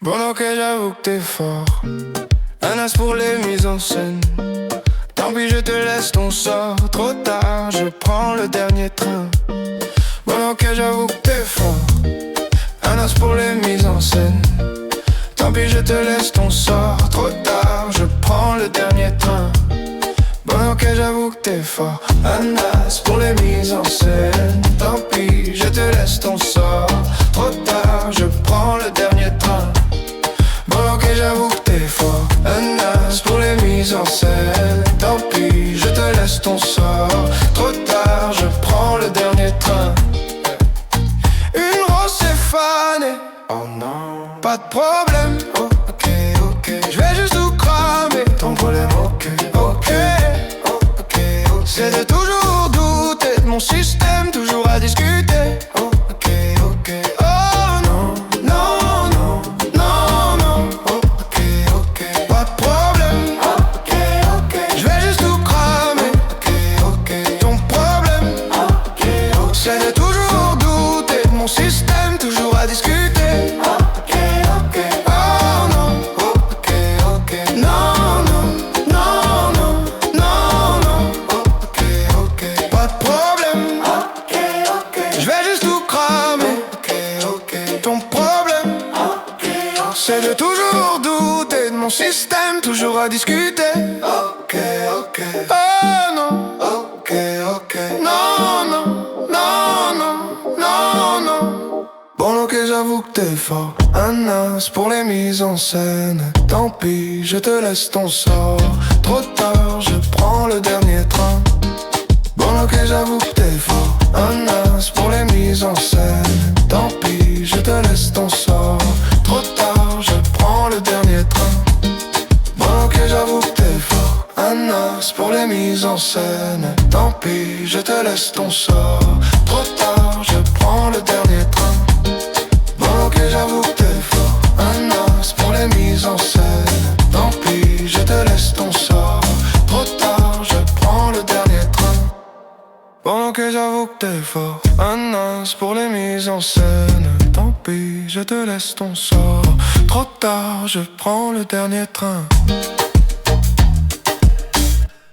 Bon ok, j'avoue que t'es fort. Un as pour les mises en scène. Tant pis, je te laisse ton sort. Trop tard, je prends le dernier train. Bon ok, j'avoue que t'es fort. Un as pour les mises en scène. Tant pis, je te laisse ton sort. Trop tard, je prends le dernier train. Bon ok, j'avoue que t'es fort. Un as pour les mises en scène. Tant pis, je te laisse ton sort. Trop tard, je prends le dernier train. Bon ok, j'avoue que t'es fort. Un as pour les mises en scène. Tant pis, je te laisse ton sort. Trop tard, je prends le dernier train. Une rose c'est fané. Oh non, pas de problème. Oh, ok, ok, je vais juste tout cramer. Ton problème, ok, ok, oh, ok, ok. C'est de toujours douter de mon système, toujours à discuter. Oh, ok, ok. Oh non, non, non, non, non. Oh, ok, ok, pas de problème. Oh, ok, ok, je vais juste tout cramer. Ok, ok, ton problème. Oh, ok, ok. C'est de toujours douter de mon système, toujours à discuter. C'est de toujours douter de mon système, toujours à discuter. Ok, ok. Oh non. Ok, ok. Non, non, non, non, non, non. Bon ok, j'avoue que t'es fort. Un as pour les mises en scène. Tant pis, je te laisse ton sort. Trop tard, je prends le dernier train. Bon ok, j'avoue que t'es fort. Un as pour les mises en scène. Tant pis, je te laisse ton sort. Trop tard, je prends le dernier train. Bon ok, j'avoue que t'es fort. Un as pour les mises en scène. Tant pis, je te laisse ton sort. Trop tard, je prends le dernier train. Bon ok, j'avoue que t'es fort. Un as pour les mises en scène. Tant pis, je te laisse ton sort. Trop tard, je prends le dernier train. Bon ok, j'avoue que t'es fort. Un as pour les mises en scène. Tant pis, je te laisse ton sort. Trop tard, je prends le dernier train.